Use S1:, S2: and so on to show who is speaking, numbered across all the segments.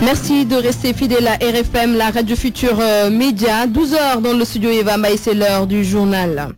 S1: Merci de rester fidèle à RFM, la radio Futur Média. 12h dans le studio Eva Maï, c'est l'heure du journal.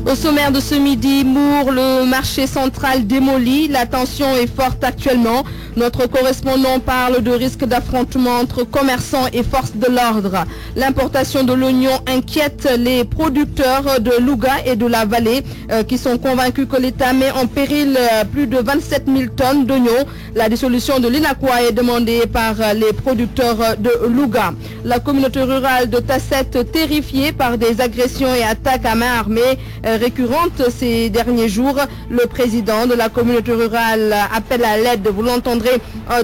S1: Au sommaire de ce midi, Mour, le marché central démoli. La tension est forte actuellement. Notre correspondant parle de risque d'affrontement entre commerçants et forces de l'ordre. L'importation de l'oignon inquiète les producteurs de Louga et de la vallée qui sont convaincus que l'État met en péril plus de 27 000 tonnes d'oignons. La dissolution de l'INACOA est demandée par les producteurs de Louga. La communauté rurale de Tasset, terrifiée par des agressions et attaques à main armée récurrentes ces derniers jours. Le président de la communauté rurale appelle à l'aide, vous l'entendrez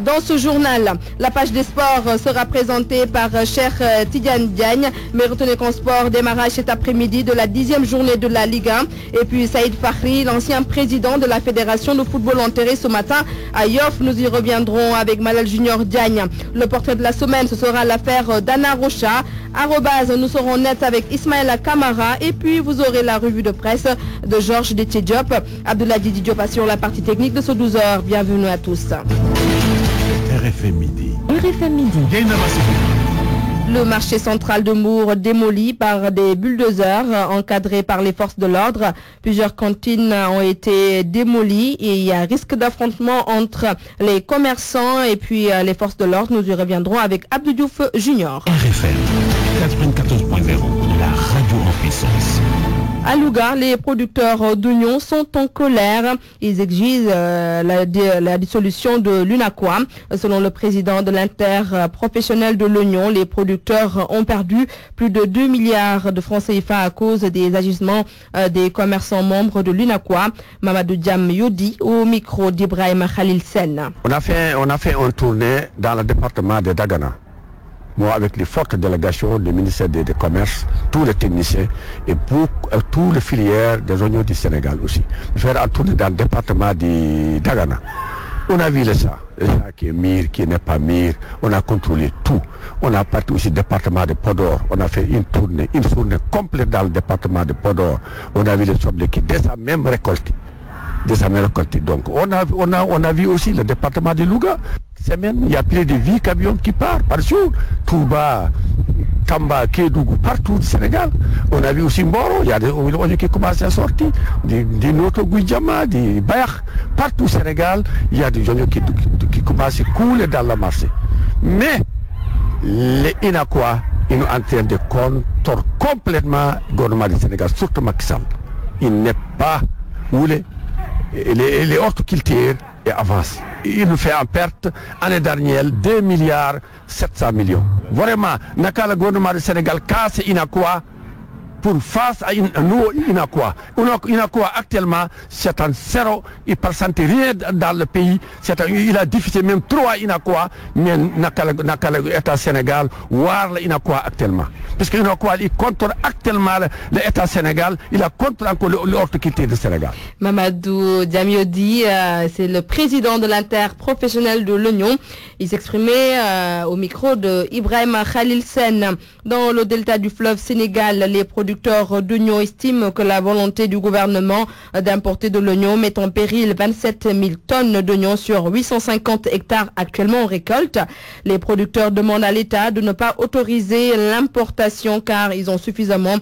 S1: dans ce journal. La page des sports sera présentée par Cheikh Tidiane Diagne, mais retenez qu'en sport, démarrage cet après-midi de la 10e journée de la Ligue 1. Et puis Saïd Fakhri, l'ancien président de la Fédération de football, enterré ce matin à Yoff. Nous y reviendrons avec Malal Junior Diagne. Le portrait de la semaine, ce sera l'affaire d'Anna Rocha. Nous serons net avec Ismaël Kamara. Et puis vous aurez la revue de presse de Georges Détié Diop. Abdoulaye Didi Diop assure la partie technique de ce 12h. Bienvenue à tous.
S2: RFM Midi.
S3: RFM Midi.
S1: Le marché central de Mour démoli par des bulldozers encadrés par les forces de l'ordre. Plusieurs cantines ont été démolies et il y a risque d'affrontement entre les commerçants et puis les forces de l'ordre. Nous y reviendrons avec Abdou Diouf Junior.
S2: RFM 94.0, la radio en puissance.
S1: À Louga, les producteurs d'oignons sont en colère. Ils exigent la dissolution de l'UNACOA. Selon le président de l'interprofessionnel de l'oignon, les producteurs ont perdu plus de 2 milliards de francs CFA à cause des agissements des commerçants membres de l'UNACOA. Mamadou Diam Yodi au micro d'Ibrahim Khalil Sen.
S4: On a fait une tournée dans le département de Dagana. Moi, avec les fortes délégations du ministère des Commerces, tous les techniciens et pour tous les filières des oignons du Sénégal aussi. Faire un tour dans le département de Dagana. On a vu ça qui est mûr, qui n'est pas mûr. On a contrôlé tout. On a parti aussi au département de Podor. On a fait une tournée complète dans le département de Podor. On a vu les sobles qui déjà même récoltés. Donc on a vu aussi le département de Louga. Il y a plus de 8 camions qui partent par jour. Touba, Tamba, Kédougou, partout au Sénégal. On a vu aussi Mboro, il y a des oignons qui commencent à sortir. Des Noto Guidjama, des Bayach, partout au Sénégal, il y a des oignons qui commencent à couler dans le marché. Mais les Inakwa, ils sont en train de contrôler complètement le gouvernement du Sénégal, surtout Macky Sall. Il n'est pas où les horticulteurs avancent. Il nous fait en perte, année dernière, 2 milliards 700 millions. Vraiment, le gouvernement du Sénégal casse Inakwa pour face à Inakwa. Inakwa actuellement, c'est un 0, il ne présente rien dans le pays. Il a diffusé même 3 Inakwa, mais l'État Sénégal, voir l'Inakwa actuellement. Parce que l'Inakwa, il contrôle actuellement l'État Sénégal, il a contrôlé encore l'horticulture du Sénégal.
S1: Mamadou Diamiodi, c'est le président de l'interprofessionnel de l'oignon. Il s'exprimait au micro de Ibrahim Khalil Sen. Dans le delta du fleuve Sénégal, les producteurs d'oignons estiment que la volonté du gouvernement d'importer de l'oignon met en péril 27 000 tonnes d'oignons sur 850 hectares actuellement en récolte. Les producteurs demandent à l'État de ne pas autoriser l'importation car ils ont suffisamment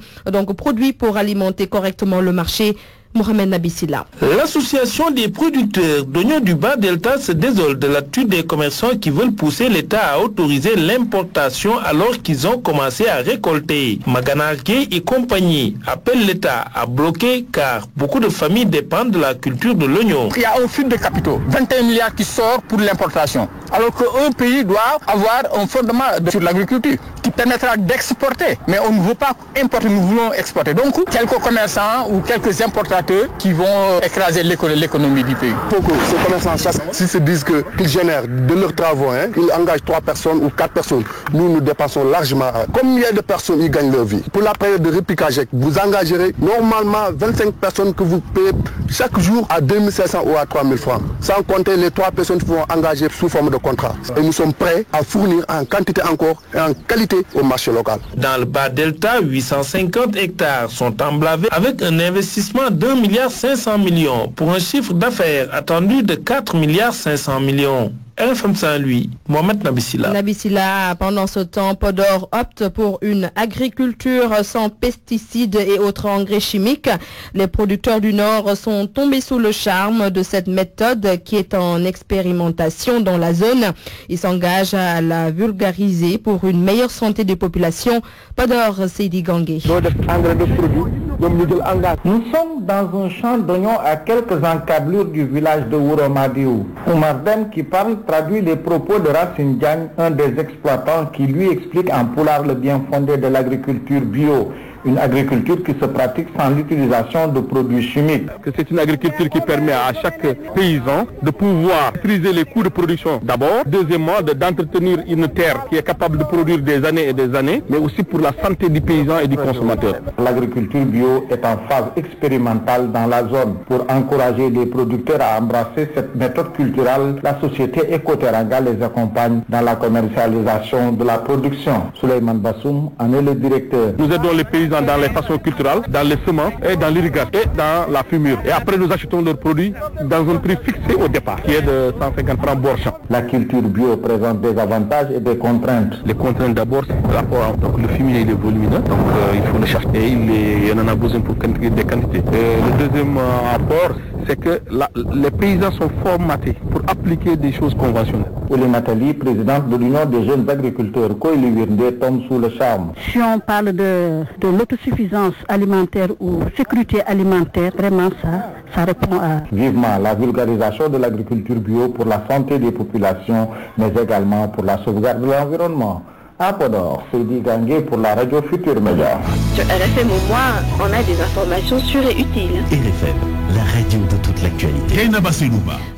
S1: produit pour alimenter correctement le marché. Mohamed Nabissila.
S5: L'association des producteurs d'oignons du Bas-Delta se désole de l'attitude des commerçants qui veulent pousser l'État à autoriser l'importation alors qu'ils ont commencé à récolter. Maganargué et compagnie appellent l'État à bloquer car beaucoup de familles dépendent de la culture de l'oignon.
S6: Il y a un flux de capitaux, 21 milliards qui sort pour l'importation. Alors qu'un pays doit avoir un fondement sur l'agriculture qui permettra d'exporter. Mais on ne veut pas importer, nous voulons exporter. Donc, quelques commerçants ou quelques importateurs qui vont écraser l'économie du pays.
S7: Beaucoup, ces commerçants chassent, s'ils se disent qu'ils génèrent de leurs travaux, ils engagent 3 personnes ou 4 personnes. Nous dépensons largement. Combien de personnes ils gagnent leur vie? Pour la période de répliquage, vous engagerez normalement 25 personnes que vous payez chaque jour à 2500 ou à 3000 francs. Sans compter les 3 personnes qui vont engager sous forme de contrat. Et nous sommes prêts à fournir en quantité encore et en qualité au marché local.
S5: Dans le Bas-Delta, 850 hectares sont emblavés avec un investissement d'1,5 milliard pour un chiffre d'affaires attendu de 4,5 milliards. RFM Saint-Louis, Mohamed Nabissila.
S1: Nabissila, pendant ce temps, Podor opte pour une agriculture sans pesticides et autres engrais chimiques. Les producteurs du Nord sont tombés sous le charme de cette méthode qui est en expérimentation dans la zone. Ils s'engagent à la vulgariser pour une meilleure santé des populations. Podor, Seydi Gangué.
S3: Nous sommes dans un champ d'oignons à quelques encablures du village de Ouromadiou. Oumar Dem qui traduit les propos de Racine Diagne, un des exploitants qui lui explique en poulard le bien fondé de l'agriculture bio. Une agriculture qui se pratique sans l'utilisation de produits chimiques.
S6: C'est une agriculture qui permet à chaque paysan de pouvoir maîtriser les coûts de production d'abord. Deuxièmement, d'entretenir une terre qui est capable de produire des années et des années, mais aussi pour la santé du paysan et du consommateur.
S3: L'agriculture bio est en phase expérimentale dans la zone. Pour encourager les producteurs à embrasser cette méthode culturelle, la société Ecoteranga les accompagne dans la commercialisation de la production. Souleymane Bassoum en est le directeur.
S6: Nous aidons les paysans dans les façons culturelles, dans les semences et dans l'irrigation et dans la fumure. Et après nous achetons leurs produits dans un prix fixé au départ, qui est de 150 francs bord champ.
S3: La culture bio présente des avantages et des contraintes.
S6: Les contraintes d'abord, c'est le rapport entre le fumier et le volumineux, donc il faut le chercher, il en a besoin pour des quantités. Le deuxième rapport, c'est que les paysans sont formatés pour appliquer des choses conventionnelles.
S3: Ouli Nathalie, présidente de l'Union des jeunes agriculteurs, Koïli-Wirndé, tombe sous le charme.
S8: Si on parle de l'autosuffisance alimentaire ou sécurité alimentaire, vraiment ça répond à...
S3: Vivement la vulgarisation de l'agriculture bio pour la santé des populations, mais également pour la sauvegarde de l'environnement. À Podor, Seydi Gangué pour la radio Futur Média.
S9: Sur RFM au moins, on a des informations sûres et utiles.
S2: RFM, la radio de toute l'actualité.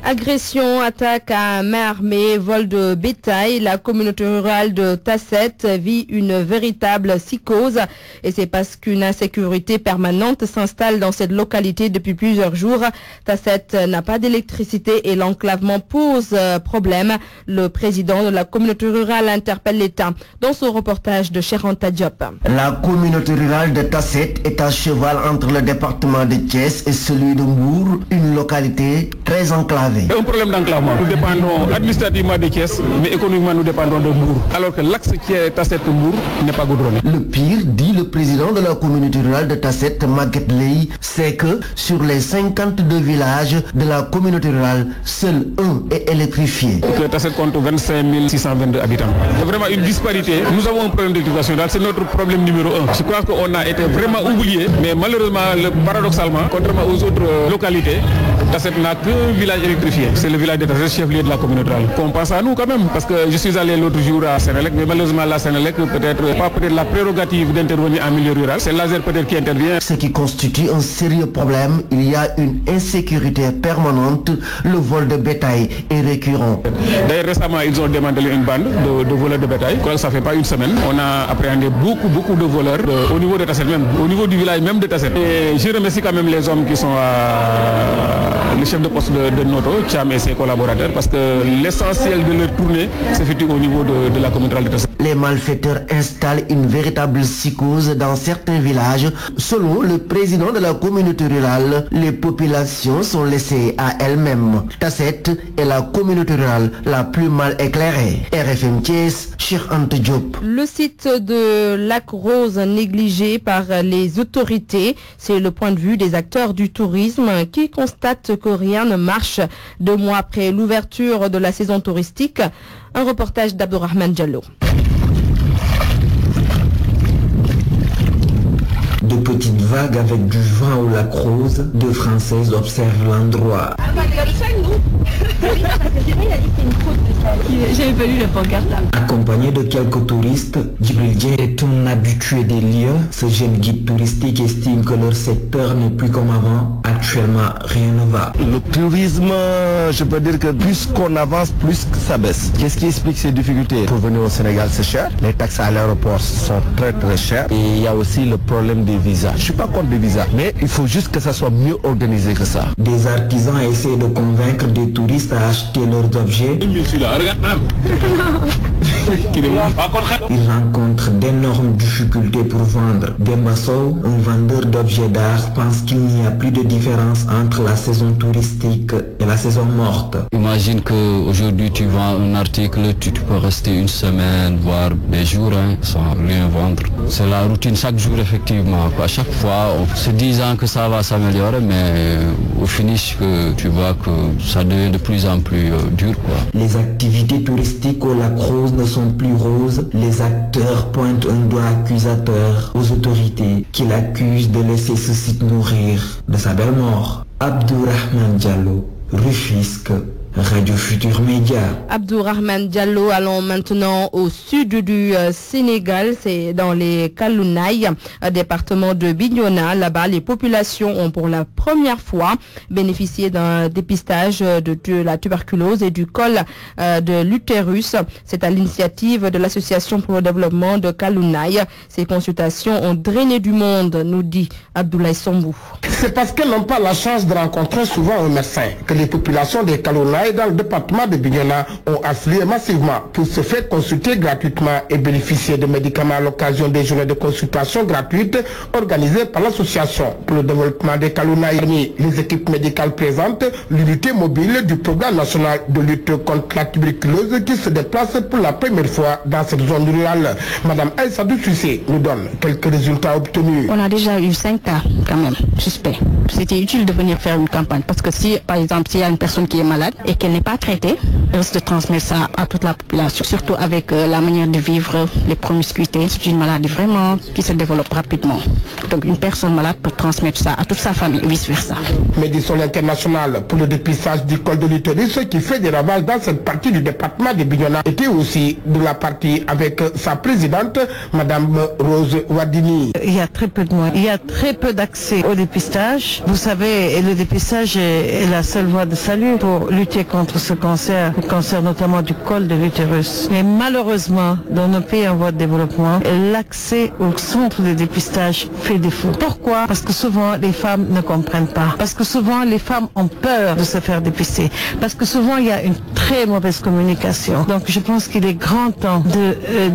S1: Agression, attaque à main armée, vol de bétail. La communauté rurale de Tasset vit une véritable psychose. Et c'est parce qu'une insécurité permanente s'installe dans cette localité depuis plusieurs jours. Tasset n'a pas d'électricité et l'enclavement pose problème. Le président de la communauté rurale interpelle l'État. Dans ce reportage de Cheranta Diop.
S10: La communauté rurale de Tasset est à cheval entre le département de Thiès et celui de Mbour, une localité très enclavée.
S6: Un problème d'enclavement. Nous dépendons administrativement de Thiès, mais économiquement nous dépendons de Mbour. Alors que l'axe qui est Tasset-Mbour n'est pas goudronné.
S10: Le pire, dit le président de la communauté rurale de Tasset, Maguette Ley, c'est que sur les 52 villages de la communauté rurale, seul un est électrifié.
S6: Tasset compte 25 622 habitants. C'est vraiment une disparité. Nous avons un problème d'électrification, c'est notre problème numéro 1. Je crois qu'on a été vraiment oublié, mais malheureusement, paradoxalement, contrairement aux autres localités, Tasset n'a qu'un village électrifié. C'est le village de Tasset, chef-lieu de la communauté rurale. On pense à nous quand même, parce que je suis allé l'autre jour à Sénélec, mais malheureusement la Sénélec peut-être pas la prérogative d'intervenir en milieu rural. C'est l'ASER peut-être qui intervient.
S10: Ce qui constitue un sérieux problème, il y a une insécurité permanente, le vol de bétail est récurrent.
S6: D'ailleurs récemment ils ont démantelé une bande de voleurs de bétail. Ça fait pas une semaine. On a appréhendé beaucoup de voleurs au niveau de Tasset même, au niveau du village même de Tasset. Et je remercie quand même les hommes qui sont le chef de poste de Noto, Cham et ses collaborateurs, parce que l'essentiel de leur tournée s'effectue au niveau de la communauté rurale de Tasset.
S10: Les malfaiteurs installent une véritable psychose dans certains villages. Selon le président de la communauté rurale, les populations sont laissées à elles-mêmes. Tasset est la communauté rurale la plus mal éclairée. RFM Thiès, Cheikh Anta Diop.
S1: Le site de Lac Rose négligé par les autorités, c'est le point de vue des acteurs du tourisme qui constatent que rien ne marche 2 mois après l'ouverture de la saison touristique. Un reportage d'Abdourahmane Diallo.
S11: De petites vagues avec du vent au Lac Rose, 2 Françaises observent l'endroit.
S9: J'avais pas lu la pancarte là.
S11: Accompagné de quelques touristes, Djibril Dieng est un habitué des lieux. Ce jeune guide touristique estime que leur secteur n'est plus comme avant. Actuellement, rien ne va.
S12: Le tourisme, je peux dire que plus qu'on avance, plus que ça baisse. Qu'est-ce qui explique ces difficultés? Pour venir au Sénégal, c'est cher. Les taxes à l'aéroport sont très chères. Et il y a aussi le problème des visas. visas. Je ne suis pas contre les visas, mais il faut juste que ça soit mieux organisé que ça.
S11: Des artisans essaient de convaincre des touristes à acheter leurs objets. Ils rencontrent d'énormes difficultés pour vendre. Dembasso, un vendeur d'objets d'art, pense qu'il n'y a plus de différence entre la saison touristique et la saison morte.
S13: Imagine qu'aujourd'hui tu vends un article, tu peux rester une semaine, voire des jours sans rien vendre. C'est la routine chaque jour effectivement. À chaque fois, en se disant que ça va s'améliorer, mais au finish tu vois que ça devient de plus en plus dur.
S11: Les activités touristiques au Lac Rose ne sont plus roses. Les acteurs pointent un doigt accusateur aux autorités qui l'accusent de laisser ce site mourir de sa belle mort. Abdourahmane Diallo, Rufisque, Radio Futur Média.
S1: Abdourahmane Diallo, allons maintenant au sud du Sénégal, c'est dans les Kalounaï, département de Bignona. Là-bas, les populations ont pour la première fois bénéficié d'un dépistage de la tuberculose et du col de l'utérus. C'est à l'initiative de l'Association pour le développement de Kalounaï. Ces consultations ont drainé du monde, nous dit Abdoulaye Sombou.
S14: C'est parce qu'elles n'ont pas la chance de rencontrer souvent un médecin que les populations des Kalounaï dans le département de Bignona ont afflué massivement pour se faire consulter gratuitement et bénéficier de médicaments à l'occasion des journées de consultation gratuites organisées par l'association pour le développement des Kalounaï. Les équipes médicales présentes, l'unité mobile du programme national de lutte contre la tuberculose qui se déplace pour la première fois dans cette zone rurale. Madame Aïssadou Suissé nous donne quelques résultats obtenus.
S8: On a déjà eu 5 cas quand même suspects. C'était utile de venir faire une campagne parce que si par exemple s'il y a une personne qui est malade et qu'elle n'est pas traitée, elle risque de transmettre ça à toute la population, surtout avec la manière de vivre, les promiscuités. C'est une maladie vraiment qui se développe rapidement. Donc une personne malade peut transmettre ça à toute sa famille et vice versa.
S14: Médicine internationale pour le dépistage du col de l'utérus qui fait des ravages dans cette partie du département de Bignona était aussi de la partie avec sa présidente, Madame Rose Wadini.
S15: Il y a très peu de moyens, il y a très peu d'accès au dépistage. Vous savez, le dépistage est la seule voie de salut pour lutter contre ce cancer, le cancer notamment du col de l'utérus. Mais malheureusement, dans nos pays en voie de développement, l'accès au centre de dépistage fait défaut. Pourquoi? Parce que souvent les femmes ne comprennent pas. Parce que souvent les femmes ont peur de se faire dépister. Parce que souvent il y a une très mauvaise communication. Donc je pense qu'il est grand temps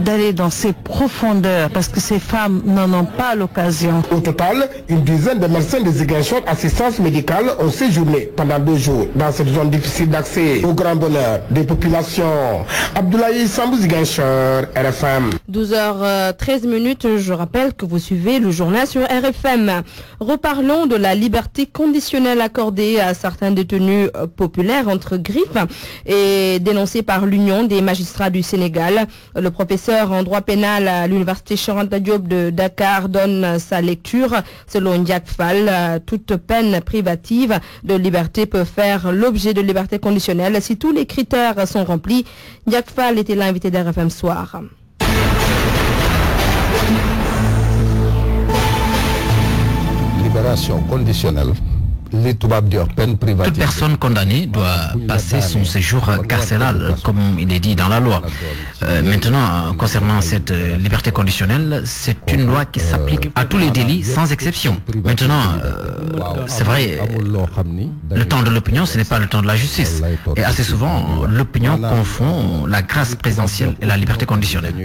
S15: d'aller dans ces profondeurs parce que ces femmes n'en ont pas l'occasion.
S14: Au total, une dizaine de médecins de Ziguinchor assistance médicale ont séjourné pendant 2 jours dans cette zone difficile d'accès au grand bonheur des populations. Abdoulaye Sambou, Ziguinchor, RFM.
S1: 12h13, je rappelle que vous suivez le journal sur RFM. Reparlons de la liberté conditionnelle accordée à certains détenus populaires entre griffes et dénoncée par l'Union des magistrats du Sénégal. Le professeur en droit pénal à l'université Cheikh Anta Diop de Dakar donne sa lecture. Selon Ndiak Fall, toute peine privative de liberté peut faire l'objet de liberté conditionnelle si tous les critères sont remplis. Ndiak Fall était l'invité d'RFM Soir.
S16: Libération conditionnelle.
S17: Toute personne condamnée doit passer son séjour carcéral, comme il est dit dans la loi. Maintenant, concernant cette liberté conditionnelle, c'est une loi qui s'applique à tous les délits sans exception. Maintenant, c'est vrai, le temps de l'opinion, ce n'est pas le temps de la justice. Et assez souvent, l'opinion confond la grâce présidentielle et la liberté conditionnelle.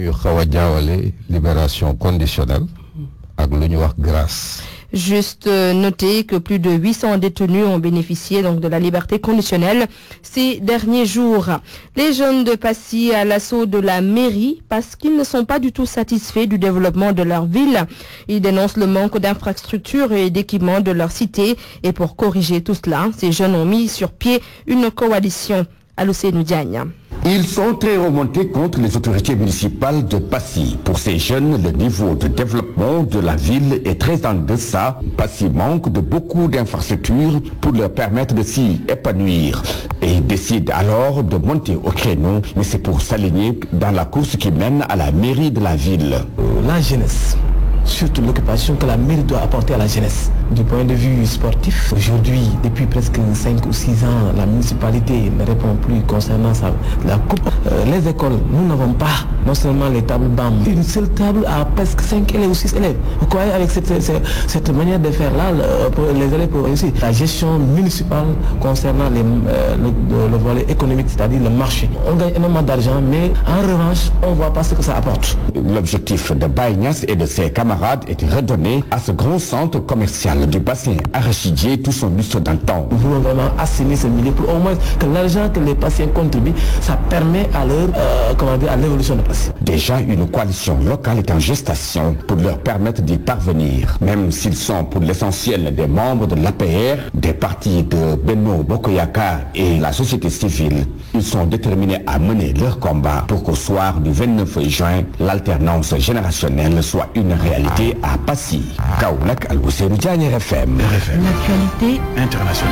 S16: Libération conditionnelle avec grâce.
S1: Juste noter que plus de 800 détenus ont bénéficié donc de la liberté conditionnelle ces derniers jours. Les jeunes de Passy à l'assaut de la mairie parce qu'ils ne sont pas du tout satisfaits du développement de leur ville. Ils dénoncent le manque d'infrastructures et d'équipements de leur cité et pour corriger tout cela, ces jeunes ont mis sur pied une coalition. Alocénou Diagne.
S18: Ils sont très remontés contre les autorités municipales de Passy. Pour ces jeunes, le niveau de développement de la ville est très en deçà. Passy manque de beaucoup d'infrastructures pour leur permettre de s'y épanouir. Et ils décident alors de monter au créneau, mais c'est pour s'aligner dans la course qui mène à la mairie de la ville.
S12: La jeunesse
S19: surtout l'occupation que la mairie doit apporter à la jeunesse. Du point de vue sportif, aujourd'hui, depuis presque 5 ou 6 ans, la municipalité ne répond plus concernant la coupe. Les écoles, nous n'avons pas non seulement les tables BAM, une seule table à presque 5 élèves ou 6 élèves. Vous croyez avec cette manière de faire là, les élèves peuvent réussir. La gestion municipale concernant le volet économique, c'est-à-dire le marché. On gagne énormément d'argent, mais en revanche, on ne voit pas ce que ça apporte.
S18: L'objectif de Baïnias et de ses camarades est de redonner à ce grand centre commercial du bassin arachidier tout son lustre d'antan.
S19: Nous voulons vraiment assainir ce milieu pour au moins que l'argent que les patients contribuent, ça permet à leur, à l'évolution de patients.
S18: Déjà, une coalition locale est en gestation pour leur permettre d'y parvenir. Même s'ils sont pour l'essentiel des membres de l'APR, des partis de Benno Bokoyaka et la société civile, ils sont déterminés à mener leur combat pour qu'au soir du 29 juin, l'alternance générationnelle soit une réalité à Passy. Kaounak Al-Oussérou Diagne RFM.
S1: L'actualité
S2: internationale.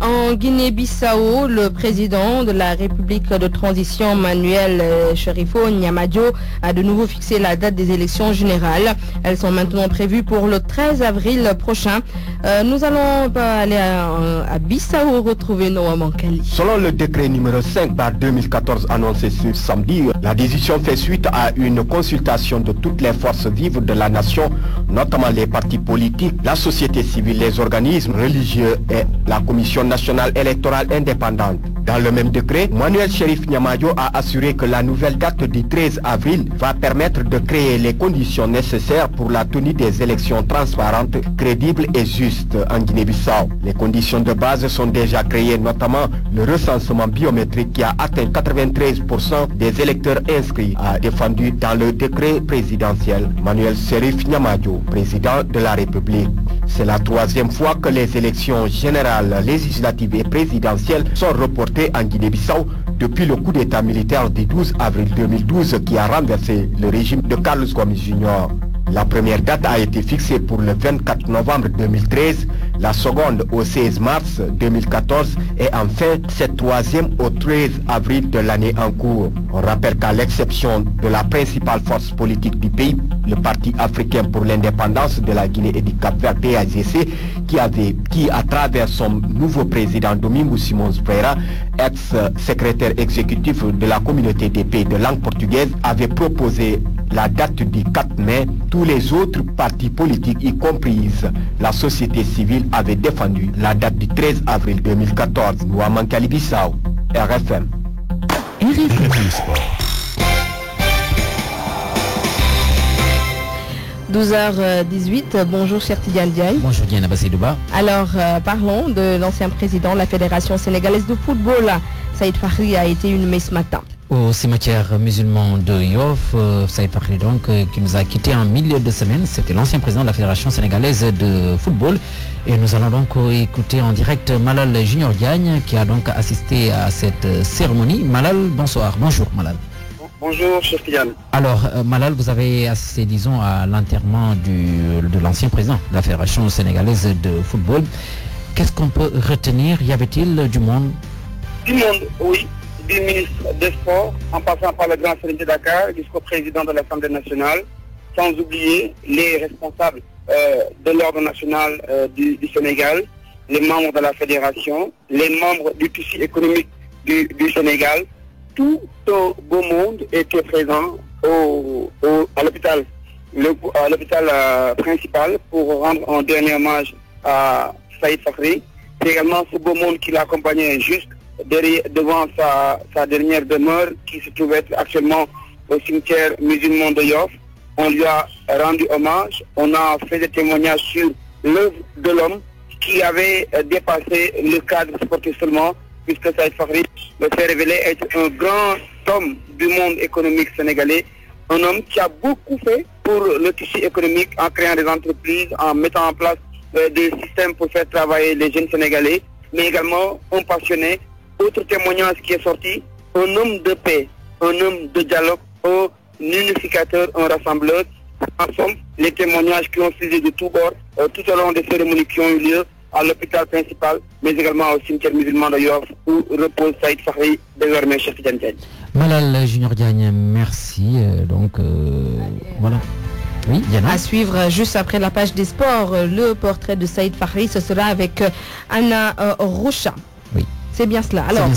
S1: En Guinée-Bissau, le président de la République de transition, Manuel Cherifo Niamadio, a de nouveau fixé la date des élections générales. Elles sont maintenant prévues pour le 13 avril prochain. Nous allons aller à Bissau retrouver Noah Mankali.
S20: Selon le décret numéro 5/2014 annoncé ce samedi, la décision fait suite à une consultation de toutes les forces vives de la nation, notamment les partis politiques, la société civile, les organismes religieux et la Commission nationale électorale indépendante. Dans le même décret, Manuel Cherif Niamadio a assuré que la nouvelle date du 13 avril va permettre de créer les conditions nécessaires pour la tenue des élections transparentes, crédibles et justes en Guinée-Bissau. Les conditions de base sont déjà créées, notamment le recensement biométrique qui a atteint 93% des électeurs inscrits, a défendu dans le décret présidentiel Manuel Cherif Niamadio, président de la République. C'est la troisième fois que les élections générales, législatives et présidentielles sont reportées en Guinée-Bissau depuis le coup d'état militaire du 12 avril 2012 qui a renversé le régime de Carlos Gomes Jr. La première date a été fixée pour le 24 novembre 2013, la seconde au 16 mars 2014 et enfin cette troisième au 13 avril de l'année en cours. On rappelle qu'à l'exception de la principale force politique du pays, le Parti africain pour l'indépendance de la Guinée et du Cap-Vert PAGC, qui à travers son nouveau président Domingos Simões Pereira, ex-secrétaire exécutif de la communauté des pays de langue portugaise, avait proposé la date du 4 mai. Tous les autres partis politiques, y compris la société civile, avaient défendu la date du 13 avril 2014. Nouaman Kalibissau, RFM.
S1: 12h18, bonjour cher Tidiane Diaye.
S17: Bonjour Diana Bassidouba.
S1: Alors parlons de l'ancien président de la Fédération sénégalaise de football. Saïd Fakhri a été inhumé ce matin.
S17: Au cimetière musulman de Yoff, Saïd Fakhri donc, qui nous a quitté en milieu de semaine, c'était l'ancien président de la Fédération sénégalaise de football. Et nous allons donc écouter en direct Malal Junior Diagne qui a donc assisté à cette cérémonie. Malal, bonsoir. Bonjour Malal.
S21: Bonjour, cher Kylian.
S17: Alors, Malal, vous avez assisté, disons, à l'enterrement de l'ancien président de la Fédération sénégalaise de football. Qu'est-ce qu'on peut retenir? Y avait-il du monde?
S21: Du monde, oui. Du ministre des Sports, en passant par le grand Serigne de Dakar jusqu'au président de l'Assemblée nationale, sans oublier les responsables de l'ordre national du Sénégal, les membres de la fédération, les membres du tissu économique du Sénégal. Tout au beau monde était présent à l'hôpital principal pour rendre un dernier hommage à Saïd Fakhri. C'est également ce beau monde qui l'accompagnait juste devant sa dernière demeure qui se trouvait actuellement au cimetière musulman de Yoff. On lui a rendu hommage, on a fait des témoignages sur l'œuvre de l'homme qui avait dépassé le cadre sportif seulement, puisque Saïd Fakhri le fait révéler être un grand homme du monde économique sénégalais, un homme qui a beaucoup fait pour le tissu économique en créant des entreprises, en mettant en place des systèmes pour faire travailler les jeunes Sénégalais, mais également un passionné. Autre témoignage qui est sorti, un homme de paix, un homme de dialogue, un unificateur, un rassembleur. En somme, les témoignages qui ont suivi de tous bords tout au long des cérémonies qui ont eu lieu à l'hôpital principal, mais également au cimetière musulman de Yoff, où repose Saïd Fakhri, désormais chef d'antenne.
S4: Malal Junior Diagne, merci. Voilà. Oui, Diana.
S1: À suivre juste après la page des sports, le portrait de Saïd Fakhri, ce sera avec Anna Rocha.
S4: Oui.
S1: C'est bien cela. Alors,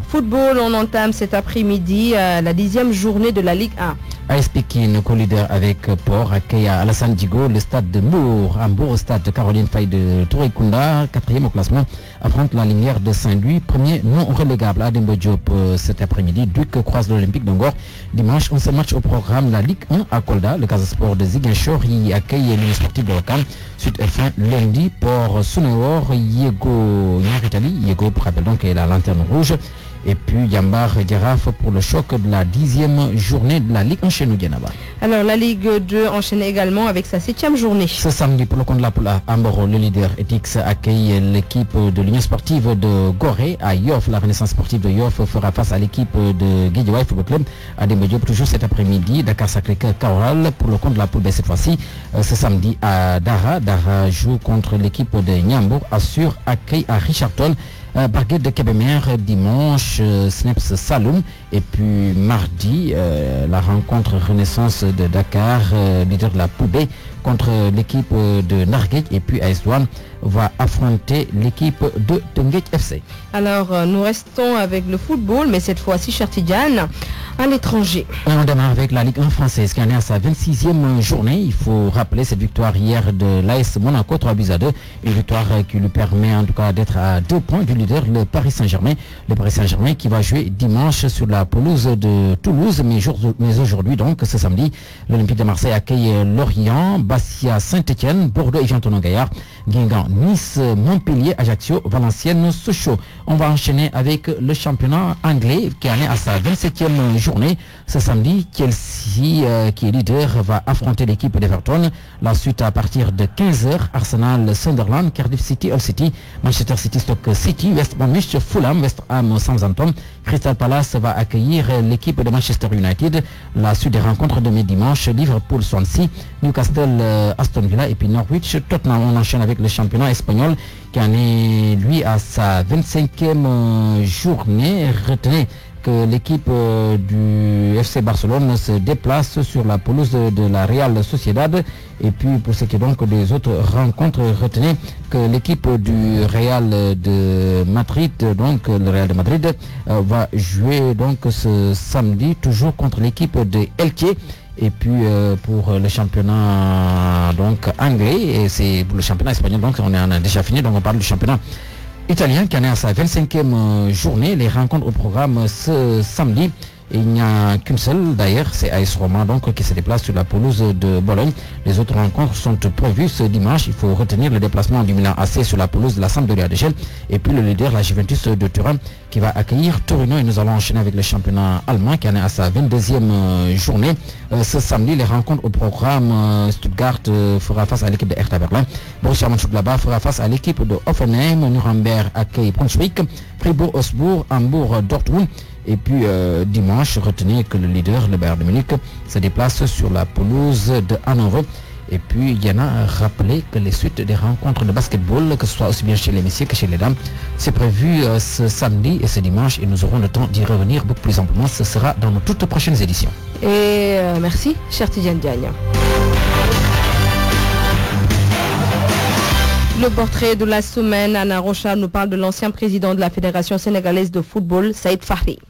S1: football, on entame cet après-midi la 10e journée de la Ligue 1.
S4: AS Pékin, co-leader avec Port, accueille à Alassane Djigo le stade de Mour. À Mour, stade de Caroline Faye de Touré-Kunda, 4e au classement, affronte la Lumière de Saint-Louis, premier non relégable. À Dembo Diop cet après-midi, Duc croise l'Olympique d'Angor. Dimanche, on se match au programme la Ligue 1 à Kolda. Le Casa Sport de Ziguinchor y accueille l'Union sportive de Wakam. Suite F1, lundi, Port Suneor, Yego Nyaritali. Yego, pour rappel donc, est la lanterne rouge. Et puis Yambar Giraffe pour le choc de la 10e journée de la Ligue 1 chez nous, Dianaba.
S1: Alors la Ligue 2 enchaîne également avec sa 7e journée.
S4: Ce samedi, pour le compte de la poule A, Amboro, le leader Etix, accueille l'équipe de l'Union sportive de Gorée à Yoff. La Renaissance sportive de Yoff fera face à l'équipe de Guédiawaye Football Club à Dembo toujours cet après-midi. Dakar Sacré-Cœur Caoral pour le compte de la poule B cette fois-ci. Ce samedi à Dara. Dara joue contre l'équipe de Niambour. Assure accueil à Richardton. Barguette de Kébémer dimanche, Sneps Saloum. Et puis mardi, la rencontre Renaissance de Dakar, leader de la poule B, contre l'équipe de Narguet. Et puis AS Douane va affronter l'équipe de Tenguet FC.
S1: Alors nous restons avec le football, mais cette fois-ci Chartidiane à l'étranger.
S4: On démarre avec la Ligue 1 française qui en est à sa 26e journée. Il faut rappeler cette victoire hier de l'AS Monaco, 3-2. Une victoire qui lui permet en tout cas d'être à 2 points du leader, le Paris Saint-Germain. Le Paris Saint-Germain qui va jouer dimanche sur la pelouse de Toulouse. Mais aujourd'hui, donc ce samedi, l'Olympique de Marseille accueille Lorient, Bastia, Saint-Etienne, Bordeaux et Jean-Tonon-Gaillard, Guingamp, Nice, Montpellier, Ajaccio, Valenciennes, Sochaux. On va enchaîner avec le championnat anglais qui en est à sa 27e journée. Ce samedi, Chelsea, qui est leader, va affronter l'équipe d'Everton. La suite à partir de 15h, Arsenal, Sunderland, Cardiff City, Hull City, Manchester City, Stoke City, West Bromwich, Fulham, West Ham, Southampton. Crystal Palace va accueillir l'équipe de Manchester United. La suite des rencontres de dimanche, Liverpool, Swansea, Newcastle, Aston Villa et puis Norwich, Tottenham. On enchaîne avec le championnat espagnol qui en est lui à sa 25e journée. Retenez que l'équipe du FC Barcelone se déplace sur la pelouse de la Real Sociedad. Et puis pour ce qui est donc des autres rencontres, retenez que l'équipe du Real de Madrid, donc le Real de Madrid, va jouer donc ce samedi toujours contre l'équipe de Elche. Et puis pour le championnat donc anglais, et c'est pour le championnat espagnol, donc on a déjà fini, donc on parle du championnat italien qui en est à sa 25e journée. Les rencontres au programme ce samedi. Il n'y a qu'une seule d'ailleurs, c'est AS Roma donc qui se déplace sur la pelouse de Bologne. Les autres rencontres sont prévues ce dimanche. Il faut retenir le déplacement du Milan AC sur la pelouse de la Sampdoria de Gênes et puis le leader, la Juventus de Turin, qui va accueillir Torino. Et nous allons enchaîner avec le championnat allemand qui en est à sa 22e journée. Ce samedi, les rencontres au programme, Stuttgart fera face à l'équipe de Hertha Berlin. Borussia Mönchengladbach fera face à l'équipe de Hoffenheim. Nuremberg accueille Brunswick. Fribourg-Osbourg, Hambourg, Dortmund. Et puis dimanche, retenez que le leader, le Bayern de Munich, se déplace sur la pelouse de Hanovre. Et puis il y en a rappelé que les suites des rencontres de basketball, que ce soit aussi bien chez les messieurs que chez les dames, c'est prévu ce samedi et ce dimanche. Et nous aurons le temps d'y revenir beaucoup plus amplement. Ce sera dans nos toutes prochaines éditions.
S1: Et merci, cher Tidiane Diagne. Le portrait de la semaine, Anna Rocha nous parle de l'ancien président de la Fédération sénégalaise de football, Saïd Fakhri.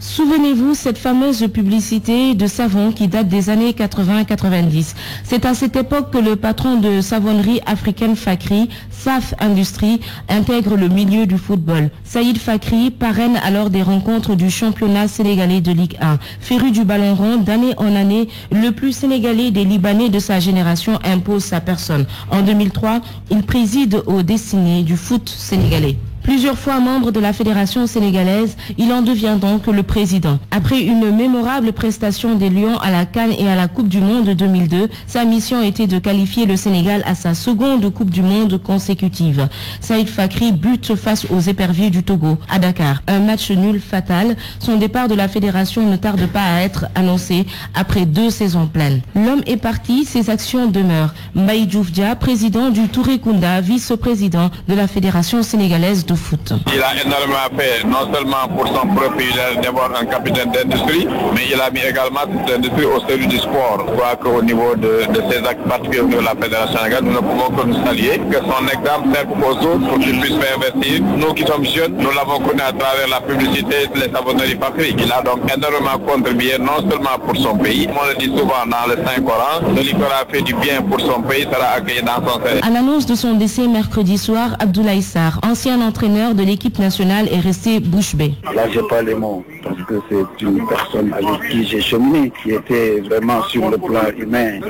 S22: Souvenez-vous cette fameuse publicité de savon qui date des années 80-90. C'est à cette époque que le patron de savonnerie africaine Fakhri, SAF Industrie, intègre le milieu du football. Saïd Fakhri parraine alors des rencontres du championnat sénégalais de Ligue 1. Féru du ballon rond, d'année en année, le plus sénégalais des Libanais de sa génération impose sa personne. En 2003, il préside aux destinées du foot sénégalais. Plusieurs fois membre de la Fédération sénégalaise, il en devient donc le président. Après une mémorable prestation des Lions à la CAN et à la Coupe du Monde 2002, sa mission était de qualifier le Sénégal à sa seconde Coupe du Monde consécutive. Saïd Fakhri bute face aux éperviers du Togo, à Dakar. Un match nul fatal. Son départ de la Fédération ne tarde pas à être annoncé après 2 saisons pleines. L'homme est parti, ses actions demeurent. Mbaye Diouf Dia, président du Touré Kunda, vice-président de la Fédération sénégalaise de foot.
S5: Il a énormément fait, non seulement pour son propre pays, d'abord un capitaine d'industrie, mais il a mis également toute l'industrie au service du sport. Je crois qu'au niveau de ces actes particuliers de la Fédération sénégalaise, nous ne pouvons que nous saluer, que son exemple serve aux autres pour qu'ils puissent faire investir. Nous qui sommes jeunes, nous l'avons connu à travers la publicité des savonneries Fakri. Il a donc énormément contribué, non seulement pour son pays, on le dit souvent dans le Saint-Coran, celui qui aura fait du bien pour son pays sera accueilli dans son sein.
S22: À l'annonce de son décès mercredi soir, Abdoulaye Sarr, ancien entraîneur de l'équipe nationale, est resté bouche bée.
S7: Là, j'ai pas les mots, parce que c'est une personne avec qui j'ai cheminé, qui était vraiment sur le plan humain,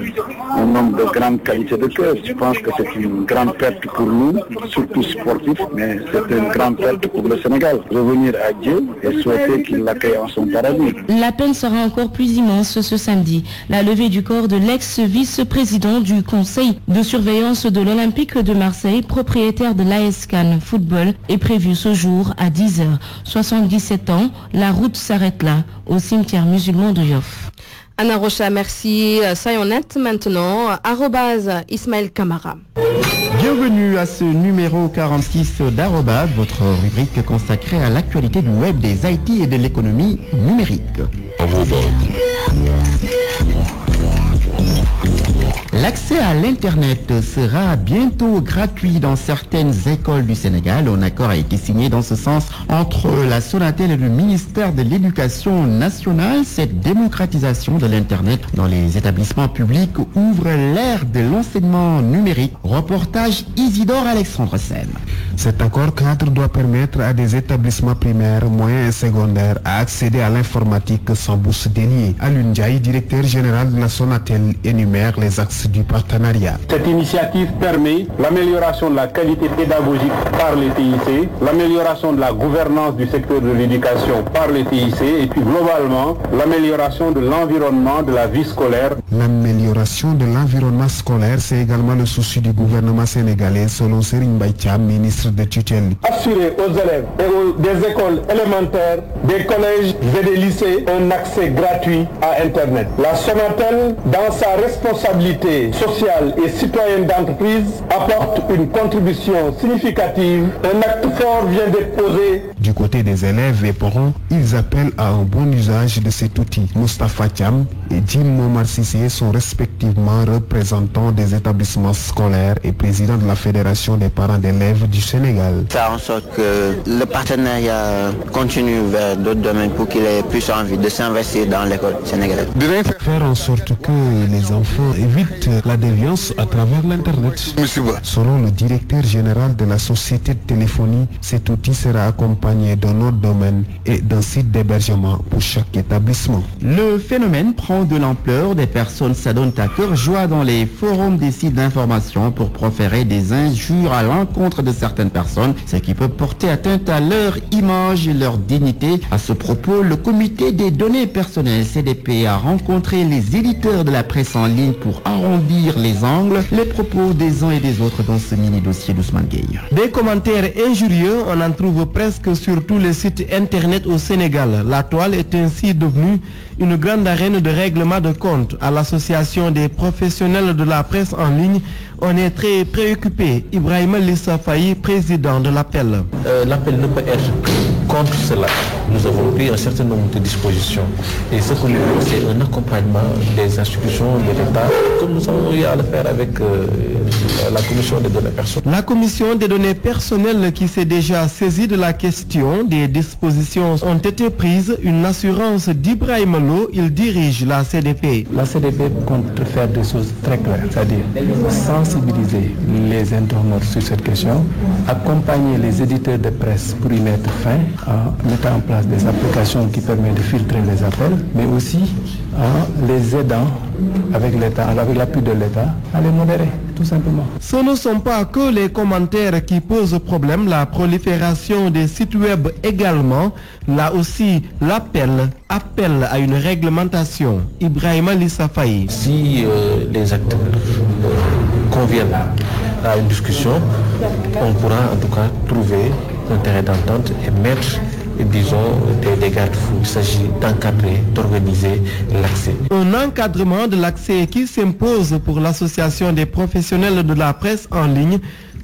S7: un homme de grande qualité de cœur. Je pense que c'est une grande perte pour nous, surtout sportifs, mais c'est une grande perte pour le Sénégal. Revenir à Dieu et souhaiter qu'il l'accueille en son paradis.
S22: La peine sera encore plus immense ce samedi. La levée du corps de l'ex-vice-président du conseil de surveillance de l'Olympique de Marseille, propriétaire de l'AS Cannes Football, est prévue ce jour à 10h. 77 ans, la route s'arrête là, au cimetière musulman de Yoff.
S1: Anna Rocha, merci. Soyons nets maintenant. @Ismaël Camara.
S23: Bienvenue à ce numéro 46 d'Arobase, votre rubrique consacrée à l'actualité du web, des IT et de l'économie numérique. L'accès à l'Internet sera bientôt gratuit dans certaines écoles du Sénégal. Un accord a été signé dans ce sens entre la Sonatel et le ministère de l'Éducation nationale. Cette démocratisation de l'Internet dans les établissements publics ouvre l'ère de l'enseignement numérique. Reportage Isidore Alexandre Sen.
S24: Cet accord cadre doit permettre à des établissements primaires, moyens et secondaires à accéder à l'informatique sans bourse déliée. Alun Ndiaye, directeur général de la Sonatel, énumère les axes du partenariat.
S25: Cette initiative permet l'amélioration de la qualité pédagogique par les TIC, l'amélioration de la gouvernance du secteur de l'éducation par les TIC et puis globalement l'amélioration de l'environnement de la vie scolaire.
S24: L'amélioration de l'environnement scolaire, c'est également le souci du gouvernement sénégalais, selon Serigne Baïtia, ministre de tutelle.
S25: Assurer aux élèves et des écoles élémentaires, des collèges et des lycées un accès gratuit à Internet. La Sonatel, dans sa responsabilité sociale et citoyenne d'entreprise, apporte une contribution significative. Un acte fort vient d'être posé.
S24: Du côté des élèves et parents, ils appellent à un bon usage de cet outil. Moustapha Thiam et Jim Momar Sissé sont respectivement représentants des établissements scolaires et présidents de la Fédération des parents d'élèves du Sénégal.
S26: Faire en sorte que le partenariat continue vers d'autres domaines pour qu'il ait plus envie de s'investir dans l'école sénégalaise.
S24: Faire en sorte que les enfants évitent la déviance à travers l'Internet. Selon le directeur général de la société de téléphonie, cet outil sera accompagné d'un autre domaine et d'un site d'hébergement pour chaque établissement.
S23: Le phénomène prend de l'ampleur. Des personnes s'adonnent à cœur joie dans les forums des sites d'information pour proférer des injures à l'encontre de certaines personnes, ce qui peut porter atteinte à leur image et leur dignité. À ce propos, le comité des données personnelles CDP a rencontré les éditeurs de la presse en ligne pour arrondir les angles. Les propos des uns et des autres dans ce mini-dossier d'Ousmane Gueye.
S27: Des commentaires injurieux, on en trouve presque sur tous les sites internet au Sénégal. La toile est ainsi devenue une grande arène de règlement de compte. À l'association des professionnels de la presse en ligne, on est très préoccupé. Ibrahima Lissa Faye, président de l'APEL.
S19: L'APEL ne peut être contre cela. Nous avons pris un certain nombre de dispositions. Et ce que nous voulons, c'est un accompagnement des institutions de l'État, comme nous avons eu à le faire avec la Commission des données personnelles.
S27: La Commission des données personnelles qui s'est déjà saisie de la question, des dispositions ont été prises. Une assurance d'Ibrahima Lo, il dirige la CDP.
S19: La CDP compte faire des choses très claires, c'est-à-dire sensibiliser les internautes sur cette question, accompagner les éditeurs de presse pour y mettre fin, en mettant en place des applications qui permettent de filtrer les appels, mais aussi en les aidant avec l'État, avec l'appui de l'État, à les modérer, tout simplement.
S27: Ce ne sont pas que les commentaires qui posent problème, la prolifération des sites web également. Là aussi, l'appel appelle à une réglementation. Ibrahima Lissa Faye.
S19: Si les acteurs conviennent à une discussion, on pourra en tout cas trouver un terrain d'entente et mettre, disons, des garde-fous. Il s'agit d'encadrer, d'organiser l'accès.
S27: Un encadrement de l'accès qui s'impose pour l'association des professionnels de la presse en ligne.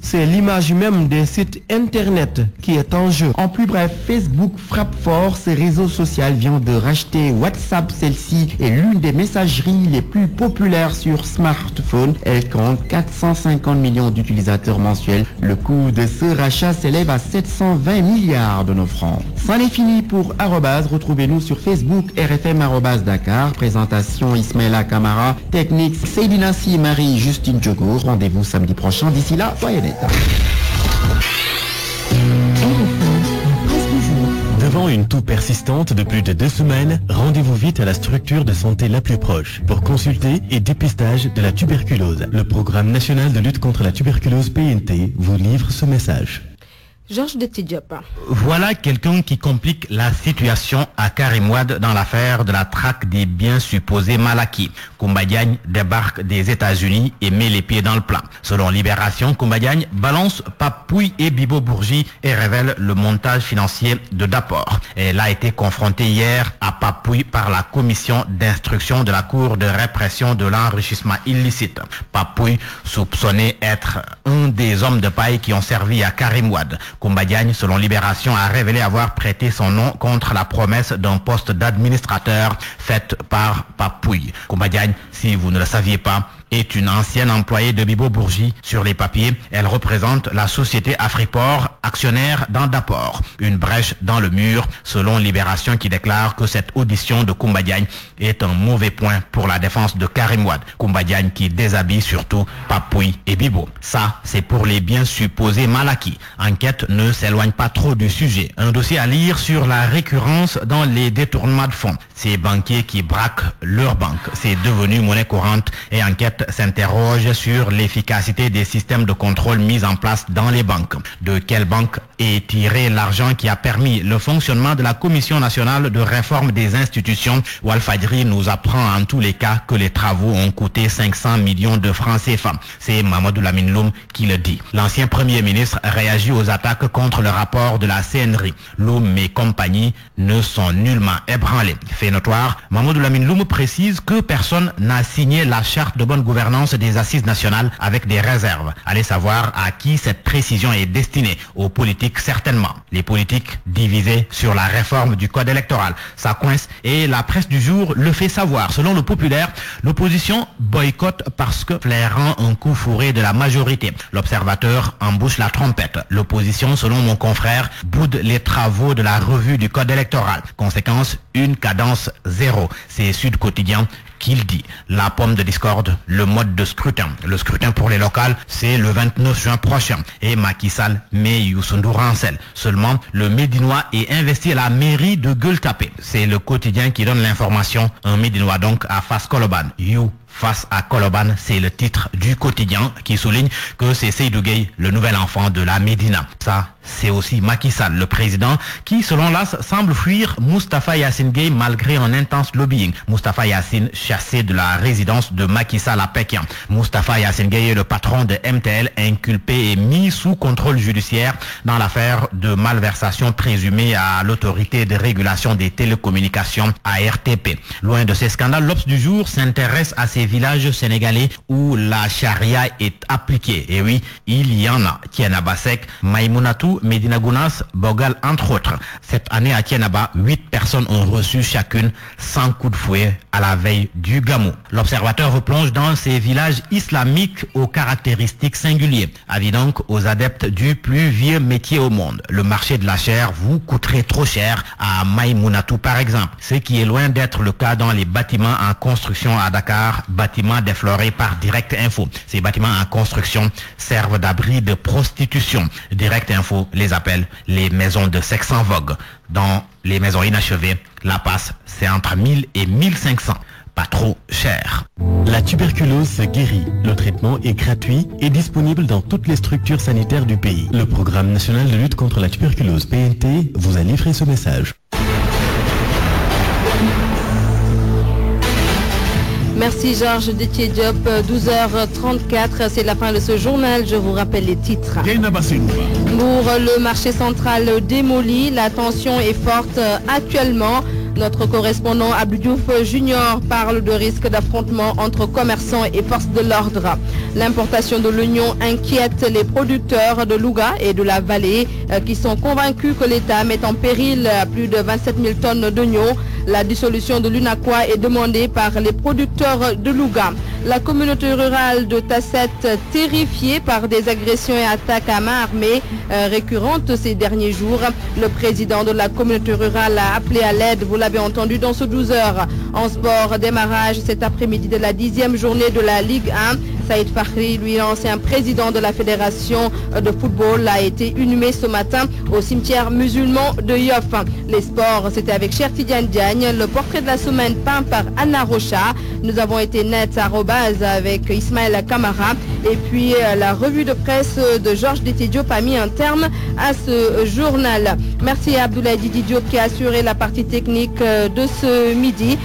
S27: c'est l'image même des sites internet qui est en jeu.
S23: En plus bref, Facebook frappe fort. Ces réseaux sociaux viennent de racheter WhatsApp. Celle-ci est l'une des messageries les plus populaires sur smartphone. Elle compte 450 millions d'utilisateurs mensuels. Le coût de ce rachat s'élève à 720 milliards de nos francs. C'en est fini pour Arobase. Retrouvez-nous sur Facebook, RFM Dakar. Présentation Ismaïla Kamara. Technique Seydina Si, Marie-Justine Diogo. Rendez-vous samedi prochain. D'ici là, soyez nets.
S3: Devant une toux persistante de plus de 2 semaines, rendez-vous vite à la structure de santé la plus proche pour consulter et dépistage de la tuberculose. Le programme national de lutte contre la tuberculose PNT vous livre ce message.
S1: Georges de Tidjop.
S17: Voilà quelqu'un qui complique la situation à Karim Wade dans l'affaire de la traque des biens supposés mal acquis. Koumba Diagne débarque des États-Unis et met les pieds dans le plat. Selon Libération, Koumba Diagne balance Pape Pouye et Bibo Bourgi et révèle le montage financier de Dapor. Elle a été confrontée hier à Pape Pouye par la commission d'instruction de la Cour de répression de l'enrichissement illicite. Pape Pouye soupçonné être un des hommes de paille qui ont servi à Karim Wade. Koumba Diagne, selon Libération, a révélé avoir prêté son nom contre la promesse d'un poste d'administrateur faite par Pape Pouye. Koumba Diagne, si vous ne le saviez pas, est une ancienne employée de Bibo Bourgi. Sur les papiers, elle représente la société Afriport, actionnaire dans Dapor. Une brèche dans le mur, selon Libération, qui déclare que cette audition de Koumba Diagne est un mauvais point pour la défense de Karim Wade. Koumba Diagne qui déshabille surtout Pape Pouye et Bibo. Ça, c'est pour les biens supposés mal acquis. Enquête ne s'éloigne pas trop du sujet. Un dossier à lire sur la récurrence dans les détournements de fonds. Ces banquiers qui braquent leur banque. C'est devenu monnaie courante et enquête s'interroge sur l'efficacité des systèmes de contrôle mis en place dans les banques. De quelle banque est tiré l'argent qui a permis le fonctionnement de la Commission nationale de réforme des institutions? Walfadjri nous apprend en tous les cas que les travaux ont coûté 500 millions de francs CFA. C'est Mamadou Lamine Loum qui le dit. L'ancien Premier ministre réagit aux attaques contre le rapport de la CNRI. Loum et compagnie ne sont nullement ébranlés. Fait notoire, Mamadou Lamine Loum précise que personne n'a signé la charte de bonne gouvernance des assises nationales avec des réserves. Allez savoir à qui cette précision est destinée. Aux politiques certainement. Les politiques divisés sur la réforme du code électoral. Ça coince et la presse du jour le fait savoir. Selon le Populaire, l'opposition boycotte parce que flairant un coup fourré de la majorité. L'Observateur embouche la trompette. L'opposition, selon mon confrère, boude les travaux de la revue du code électoral. Conséquence, une cadence zéro. C'est Sud Quotidien qu'il dit. La pomme de discorde, le mode de scrutin. Le scrutin pour les locales, c'est le 29 juin prochain. Et Macky Sall met Youssou N'Dour en selle. Seulement, le Médinois est investi à la mairie de Gueule-Tapée. C'est le quotidien qui donne l'information. Un Médinois donc à Fass Koloban. Face à Koloban, c'est le titre du quotidien qui souligne que c'est Seydou Gueye, le nouvel enfant de la Médina. Ça, c'est aussi Macky Sall, le président, qui, selon l'AS, semble fuir Moustapha Yassine Gueye malgré un intense lobbying. Moustapha Yassine chassé de la résidence de Macky Sall à Pékin. Moustapha Yassine Gueye est le patron de MTL, inculpé et mis sous contrôle judiciaire dans l'affaire de malversation présumée à l'autorité de régulation des télécommunications, ARTP. Loin de ces scandales, l'Obs du jour s'intéresse à ces villages sénégalais où la charia est appliquée. Et oui, il y en a. Tiénaba Sek, Maïmounatou, Medina Gounas, Bogal, entre autres. Cette année à Tiénaba, 8 personnes ont reçu chacune 100 coups de fouet à la veille du Gamou. L'Observateur replonge dans ces villages islamiques aux caractéristiques singulières. Avis donc aux adeptes du plus vieux métier au monde. Le marché de la chair vous coûterait trop cher à Maïmounatou par exemple. Ce qui est loin d'être le cas dans les bâtiments en construction à Dakar, bâtiments déflorés par Direct Info. Ces bâtiments en construction servent d'abri de prostitution. Direct Info les appelle les maisons de sexe en vogue. Dans les maisons inachevées, la passe, c'est entre 1000 et 1500. Pas trop cher.
S3: La tuberculose se guérit. Le traitement est gratuit et disponible dans toutes les structures sanitaires du pays. Le programme national de lutte contre la tuberculose PNT vous a livré ce message.
S1: Merci Georges Détier Diop. 12h34, c'est la fin de ce journal. Je vous rappelle les titres. Pour le marché central démoli, la tension est forte actuellement. Notre correspondant Abdou Diouf Junior parle de risque d'affrontement entre commerçants et forces de l'ordre. L'importation de l'oignon inquiète les producteurs de Louga et de la vallée qui sont convaincus que l'État met en péril plus de 27 000 tonnes d'oignons. La dissolution de l'UNACOIS est demandée par les producteurs de Louga. La communauté rurale de Tasset, terrifiée par des agressions et attaques à main armée récurrentes ces derniers jours. Le président de la communauté rurale a appelé à l'aide, vous l'avez entendu dans ce 12 heures. En sport, démarrage cet après-midi de la 10e journée de la Ligue 1. Saïd Fakhri, lui l'ancien président de la fédération de football, a été inhumé ce matin au cimetière musulman de Yoff. Les sports, c'était avec Cher Tidiane Diagne, le portrait de la semaine peint par Anna Rocha. Nous avons été net avec Ismaël Kamara. Et puis la revue de presse de Georges Détié Diop a mis un terme à ce journal. Merci à Abdoulaye Didi Diop qui a assuré la partie technique de ce midi.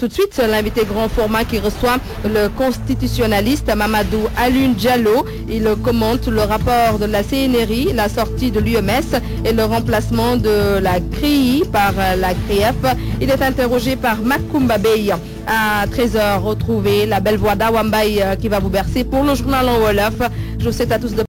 S1: Tout de suite, l'invité grand format qui reçoit le constitutionnaliste Mamadou Alun Diallo. Il commente le rapport de la CNRI, la sortie de l'UMS et le remplacement de la CRI par la CRIF. Il est interrogé par Makoumba Bey. À 13h, retrouvez la belle voix d'Awambaï qui va vous bercer pour le journal en Wolof. Je vous souhaite à tous de